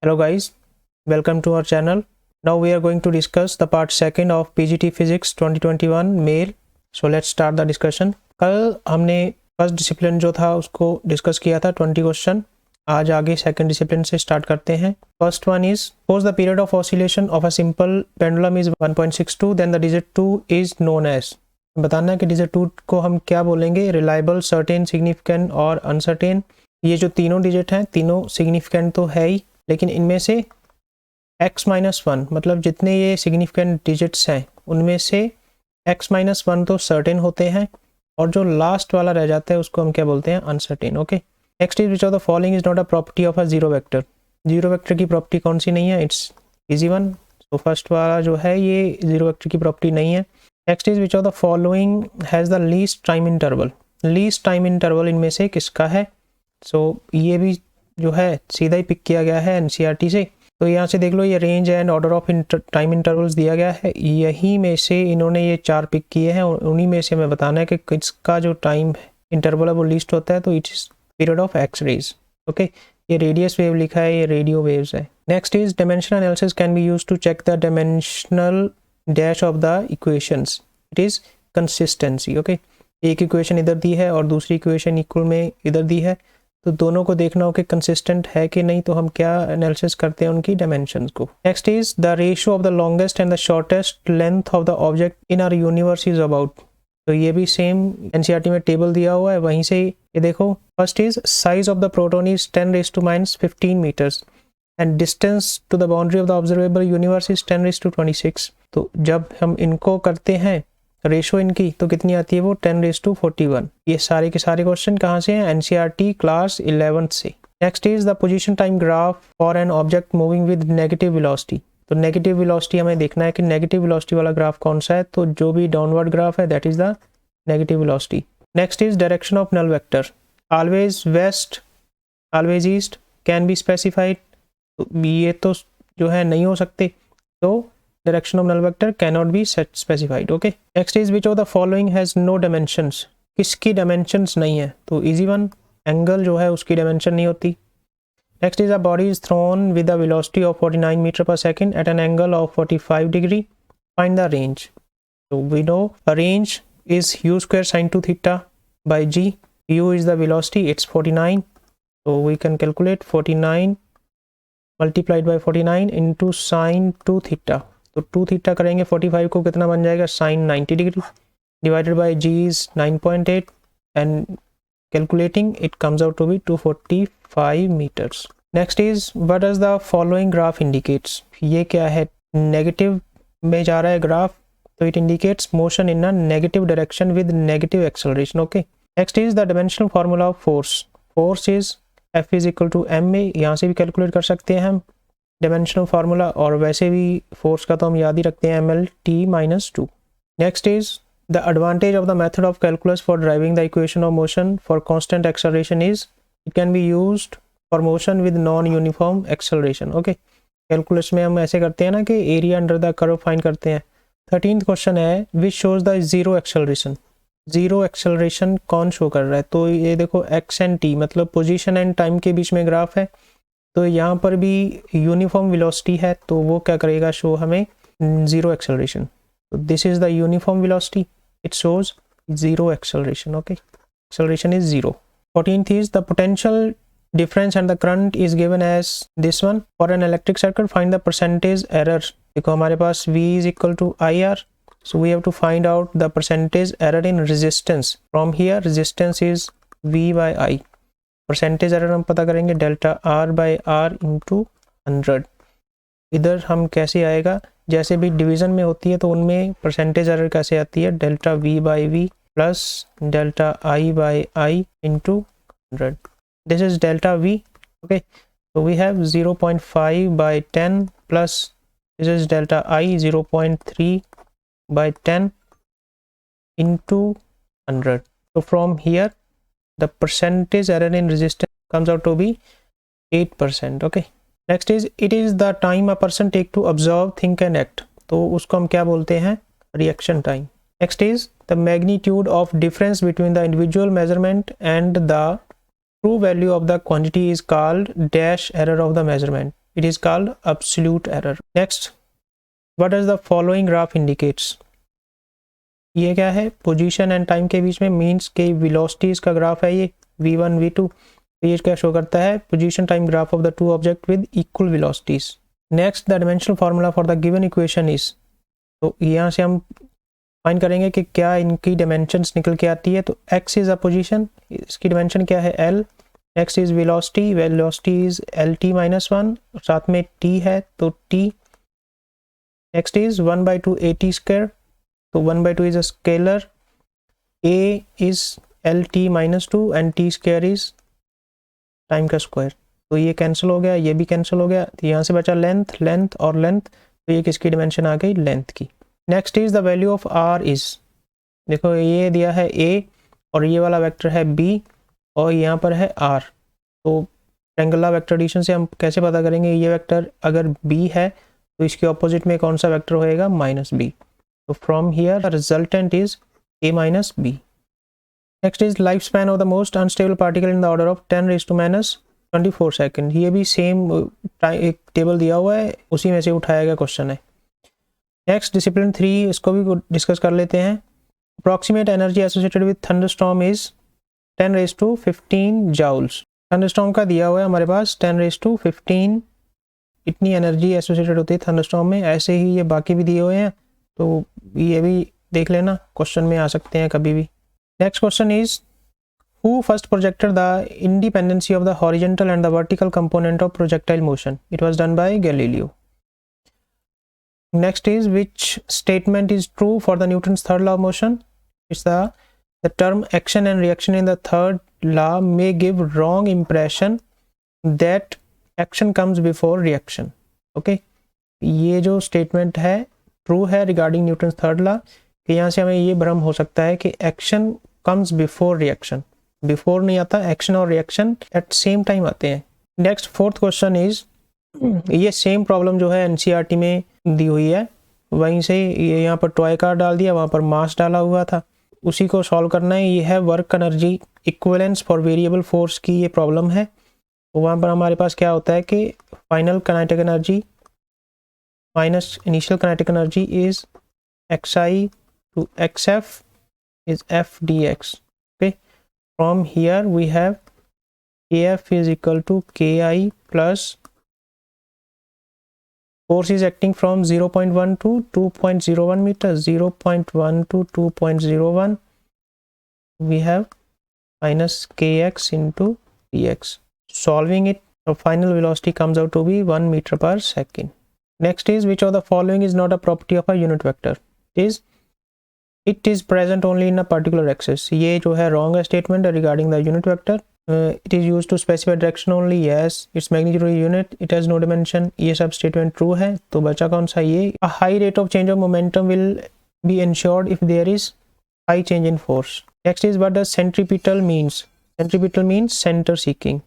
Hello guys, welcome to our channel. Now we are going to discuss the part second of PGT Physics 2021 Mail. So let's start the discussion. कल हमने first discipline जो था उसको discuss किया था 20 question. आज आगे second discipline से स्टार्ट करते हैं. First one is suppose the period of oscillation of a simple pendulum is 1.62 then the digit 2 is known as. बताना है कि डिजिट 2 को हम क्या बोलेंगे, रिलायबल, सर्टेन, सिग्निफिकेंट और अनसर्टेन. ये जो तीनों डिजिट हैं तीनों सिग्निफिकेंट तो है ही, लेकिन इनमें से x-1 मतलब जितने ये सिग्निफिकेंट डिजिट्स हैं उनमें से x-1 तो सर्टेन होते हैं और जो लास्ट वाला रह जाता है उसको हम क्या बोलते हैं, uncertain. Okay, next is which of the following is not a property of a zero vector. Zero vector की प्रॉपर्टी कौन सी नहीं है? It's easy one. तो फर्स्ट वाला जो है ये जीरो वेक्टर की प्रॉपर्टी नहीं है. Next is which of the following has the least time interval. Least time interval इनमें से किसका है? सो ये भी जो है सीधा ही पिक किया गया है एनसीईआरटी से. तो यहाँ से देख लो, ये range and order of time intervals दिया गया है. यही में से इन्होंने ये 4 पिक किए हैं, उन्हीं में से हमें बताना है कि किसका जो टाइम इंटरवल है वो लीस्ट होता है. तो it's period of X rays. Okay, ये रेडियस वेव लिखा है, ये रेडियो वेव्स है. Next is dimensional analysis can be used to check the dimensional dash of the equations. It is consistency. Okay, एक इक्वेशन इधर दी है और दूसरी इक्वेशन इक्वल में इधर दी है, तो दोनों को देखना हो कि कंसिस्टेंट है कि नहीं, तो हम क्या एनालिसिस करते हैं उनकी डायमेंशंस को. Next is the ratio of the longest and the shortest length of the object in our universe is about. तो ये भी सेम एनसीईआरटी में टेबल दिया हुआ है, वहीं से ये देखो. First is size of the proton is 10⁻⁻15 metres and distance to the boundary of the observable universe is 10⁻26. तो जब हम इनको करते हैं रेशो इनकी, तो कितनी आती है वो 10⁻41. ये सारे के सारे क्वेश्चन कहाँ से हैं? एनसीईआरटी क्लास 11th से. Next is the position time graph for an object moving with negative velocity. तो नेगेटिव वेलोसिटी हमें देखना है कि नेगेटिव वेलोसिटी वाला ग्राफ कौन सा है. तो जो भी डाउनवर्ड ग्राफ है that is the negative velocity. Next is direction of null vector. Always west, always east, can be specified. ये तो जो है नहीं हो सकते, तो direction of null vector cannot be specified. okay, next is which of the following has no dimensions. किसकी dimensions नहीं है? तो easy one, angle जो है उसकी dimension नहीं होती. next is a body is thrown with a velocity of 49 meter per second at an angle of 45 degree. Find the range. so we know a range is u square sin 2 theta by g. u is the velocity, it's 49, so we can calculate 49 multiplied by 49 into sin 2 theta. तो 2 theta करेंगे 45 को कितना बन जाएगा, sine 90 degree divided by g is 9.8 and calculating it comes out to be 245 metres. Next is what does the following graph indicates. ये क्या है? Negative में जा रहा है ग्राफ, तो it indicates motion in a negative direction with negative acceleration. Okay, next is the dimensional formula of force. Force is F is equal to m a. यहाँ से भी कैलकुलेट कर सकते हैं हम डायमेंशनल फार्मूला, और वैसे भी फोर्स का तो हम याद ही रखते हैं mL/t-2. Next is the advantage of the method of calculus for driving the equation of motion for constant acceleration is it can be used for motion with non uniform acceleration. Okay, calculus में हम ऐसे करते हैं ना कि area under the curve find करते हैं. 13th question है which shows the zero acceleration. Zero acceleration कौन शो कर रहा है? तो ये देखो x एंड t मतलब पोजीशन एंड टाइम के बीच में ग्राफ है, तो यहाँ पर भी यूनिफॉर्म वेलोसिटी है, तो वो क्या करेगा, शो हमें जीरो एक्सेलरेशन. तो this is the uniform velocity, it shows zero acceleration. Okay, acceleration is zero. 14th is the potential difference and the current is given as this one. For an electric circuit find the percentage error. देखो हमारे पास v is equal to I R, so we have to find out the percentage error in resistance. From here resistance is v by I. Percentage error हम पता करेंगे delta R by R into 100. इधर हम कैसे आएगा, जैसे भी division में होती है तो उनमें परसेंटेज एरर कैसे आती है, delta V by V plus delta I by I into 100. This is delta V. Okay, so we have 0.5 by 10 plus this is delta I 0.3 by 10 into 100. So from here the percentage error in resistance comes out to be 8%. okay, next is it is the time a person take to observe, think and act. तो उसको हम क्या बोलते हैं, reaction time. next is the magnitude of difference between the individual measurement and the true value of the quantity is called dash error of the measurement. it is called absolute error. Next, what does the following graph indicates? ये क्या है? Position and time के बीच में means के velocities का graph है ये v1 v2. ये क्या शो करता है? Position time graph of the two object with equal velocities. Next, the dimensional formula for the given equation is, तो यहाँ से हम फाइंड करेंगे कि क्या इनकी डायमेंशंस निकल के आती है. तो x इज अ पोजीशन, इसकी डायमेंशन क्या है? l. Next is velocity, velocity is lt-1, साथ में t है तो t. Next is 1/2 at square, तो 1/2 is a scalar, a is lt-2 and t square is time का स्क्वायर. तो ये कैंसिल हो गया, ये भी कैंसिल हो गया. तो यहाँ से बचा लेंथ, लेंथ और लेंथ. तो ये किसकी डायमेंशन आ गई? लेंथ की. Next is the value of r is, देखो ये दिया है a और ये वाला वेक्टर है b और यहाँ पर है r. तो ट्रायंगुलर वेक्टर एडिशन से हम कैसे पता करेंगे? ये वेक्टर अगर b है तो इसके ऑपोजिट में कौन सा वेक्टर होएगा? -b. तो from here the resultant is a minus b. Next is life span of the most unstable particle in the order of 10⁻24 second. ये भी सेम एक टेबल दिया हुआ है, उसी में से उठाया गया क्वेश्चन है. नेक्स्ट डिसिप्लिन 3, इसको भी डिस्कस कर लेते हैं. Approximate energy associated with thunderstorm is 10⁻15 joules. Thunderstorm का दिया हुआ है हमारे पास 10⁻15, इतनी एनर्जी एसोसिएटेड होती है थंडरस्टॉर्म में. ऐसे ही ये बाकी भी दिए हुए हैं, तो ये भी देख लेना, क्वेश्चन में आ सकते हैं कभी भी. Next question is who first projected the independency of the horizontal and the vertical component of projectile motion? It was done by Galileo. Next is which statement is true for the Newton's third law of motion? It's the term action and reaction in the third law may give wrong impression that action comes before reaction. Okay, ये जो statement है true है regarding Newton's third law, कि यहाँ से हमें ये भ्रम हो सकता है कि action comes before reaction. Before नहीं आता, एक्शन और रिएक्शन एट सेम टाइम आते हैं. नेक्स्ट फोर्थ क्वेश्चन इज, ये सेम प्रॉब्लम जो है एनसीईआरटी में दी हुई है, वहीं से ये यहाँ पर टॉय कार डाल दिया, वहाँ पर मास डाला हुआ था, उसी को सॉल्व करना है. ये है work energy equivalence for variable force की ये प्रॉब्लम है. तो वहाँ पर हमारे पास क्या होता है कि final kinetic energy minus initial kinetic energy is xi to xf is f dx. From here we have kf is equal to ki plus force is acting from 0.1 to 2.01 meters, 0.1 to 2.01. We have minus kx into dx. Solving it, the final velocity comes out to be 1 meter per second. Next is which of the following is not a property of a unit vector? It is present only in a particular axis. ये जो है wrong statement regarding the unit vector. It is used to specify direction only. Yes. Its magnitude unit. It has no dimension. ये सब statement true है. तो बचा कौन सा? ये a high rate of change of momentum will be ensured if there is high change in force. Next is what does centripetal means? Centripetal means center seeking.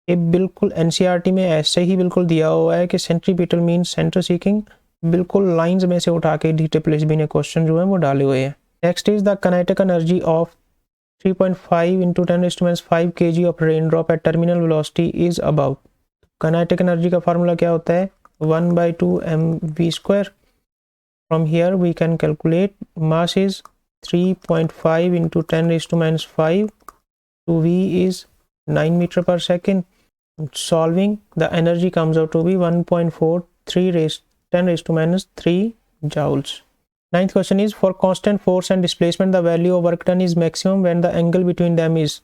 ये बिल्कुल NCERT में ऐसे ही बिल्कुल दिया हुआ है कि centripetal means center seeking. बिल्कुल लाइंस में से उठा के DSSB ने क्वेश्चन जो है वो डाले हुए हैं. Next is the kinetic energy of 3.5 into 10⁻5 kg of rain drop at terminal velocity is about. Kinetic energy का फार्मूला क्या होता है? 1/2 mv². From here we can calculate mass is 3.5 into 10⁻5 to v is 9 meter per second. Solving, the energy comes out to be 1.43 10⁻³ joules. Ninth question is for constant force and displacement the value of work done is maximum when the angle between them is,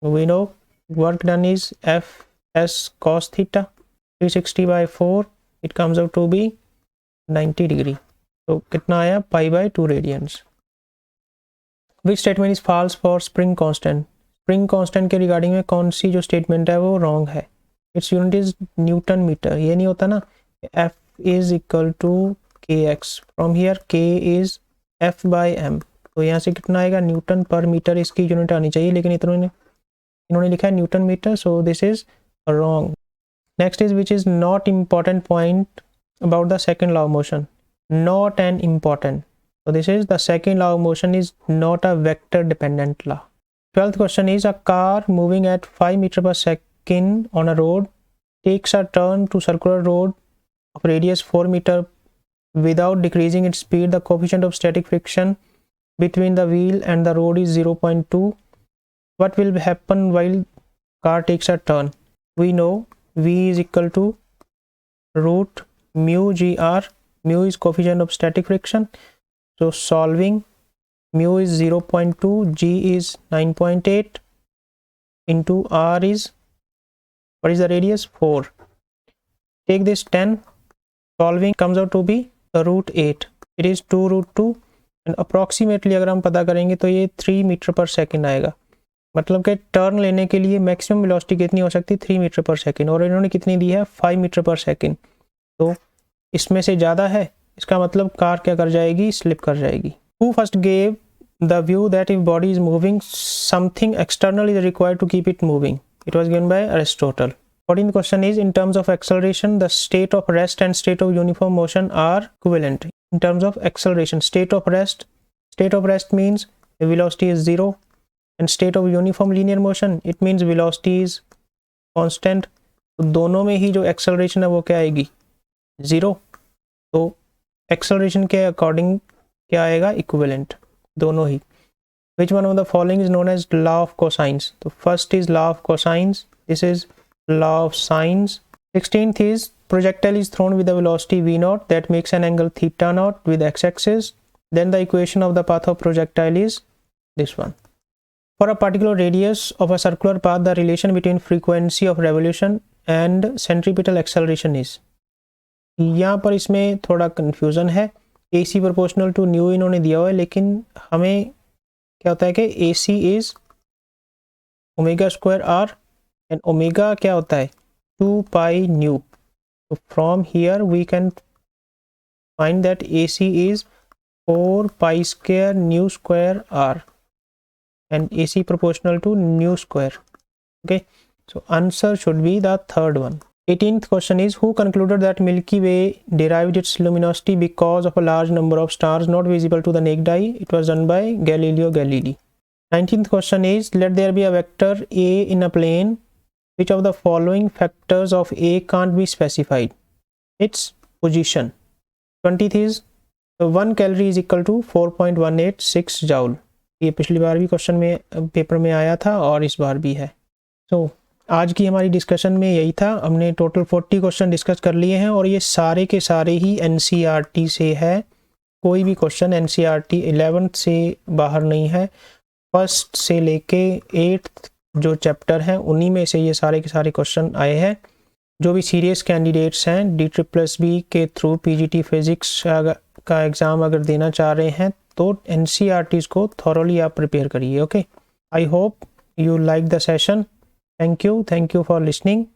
we know work done is fs cos theta, 360/4, it comes out to be 90 degree. तो कितना आया? π/2 radians. Which statement is false for spring constant? spring constant के regarding में कौन सी जो statement है वो रॉन्ग है? It's unit is newton metre. ये नहीं होता ना, f is equal to kx. From here k is f/m. तो यहाँ से कितना आएगा? न्यूटन पर मीटर इसकी यूनिट आनी चाहिए, लेकिन इन्होंने लिखा है newton metre, so this is wrong. Next is which is not important point about the second law of motion. Not an important. So this is the second law of motion is not a vector dependent law. 12th question is a car moving at 5 meter per second on a road takes a turn to circular road of radius 4 meter without decreasing its speed, the coefficient of static friction between the wheel and the road is 0.2. What will happen while car takes a turn? We know V is equal to root mu gr. Mu is coefficient of static friction, so solving mu is 0.2, g is 9.8 into r is, what is the radius? 4. Take this 10, solving comes out to be root 8. It is 2 root 2 and approximately अगर हम पता करेंगे तो ये 3 metre पर second आएगा। मतलब कि टर्न लेने के लिए मैक्सिमम वेलोसिटी कितनी हो सकती है? 3 मीटर पर सेकेंड, और इन्होंने कितनी दी है? 5 मीटर पर सेकेंड। तो इसमें से ज़्यादा है, इसका मतलब कार क्या कर जाएगी? स्लिप कर जाएगी। Who first gave the view that if body is moving, something external is required to keep it moving? It was given by Aristotle. 14th question is, in terms of acceleration, the state of rest and state of uniform motion are equivalent. In terms of acceleration, state of rest means the velocity is 0, and state of uniform linear motion, it means velocity is constant. तो दोनों में ही जो acceleration है वो क्या आएगी? 0. तो acceleration के अकॉर्डिंग क्या आएगा? इक्विवेलेंट दोनों ही। Which one of the following is known as law of cosines? तो first is law of cosines, this is law of sines. 16th is projectile is thrown with a velocity v0 that makes an angle theta naught with x-axis. Then the equation of the path of projectile is this one. For a particular radius of a circular path, the relation between frequency of revolution and centripetal acceleration is. यहाँ पर इसमें थोड़ा confusion है। AC proportional to nu इन्होंने दिया हुआ है, लेकिन हमें क्या होता है कि AC is omega square r and omega क्या होता है? 2 pi nu. So from here we can find that AC is 4 pi square nu square r and AC proportional to nu square. Okay, so answer should be the third one. 18th question is, who concluded that Milky Way derived its luminosity because of a large number of stars not visible to the naked eye? It was done by Galileo Galilei. 19th question is, let there be a vector A in a plane. Which of the following factors of A can't be specified? Its position. 20th is, 1 calorie is equal to 4.186 joule. ये पिछली बार भी question में paper में आया था और इस बार भी है। तो आज की हमारी डिस्कशन में यही था। हमने टोटल 40 क्वेश्चन डिस्कस कर लिए हैं और ये सारे के सारे ही एनसीईआरटी से है। कोई भी क्वेश्चन एनसीईआरटी 11th से बाहर नहीं है। फर्स्ट से लेके 8th जो चैप्टर हैं उन्हीं में से ये सारे के सारे क्वेश्चन आए हैं। जो भी सीरियस कैंडिडेट्स हैं DBBB के थ्रू पीजीटी फिजिक्स का एग्ज़ाम अगर देना चाह रहे हैं तो एनसीईआरटीज़ को थॉरोली आप प्रिपेयर करिए। Okay, I hope you like the session. Thank you for listening.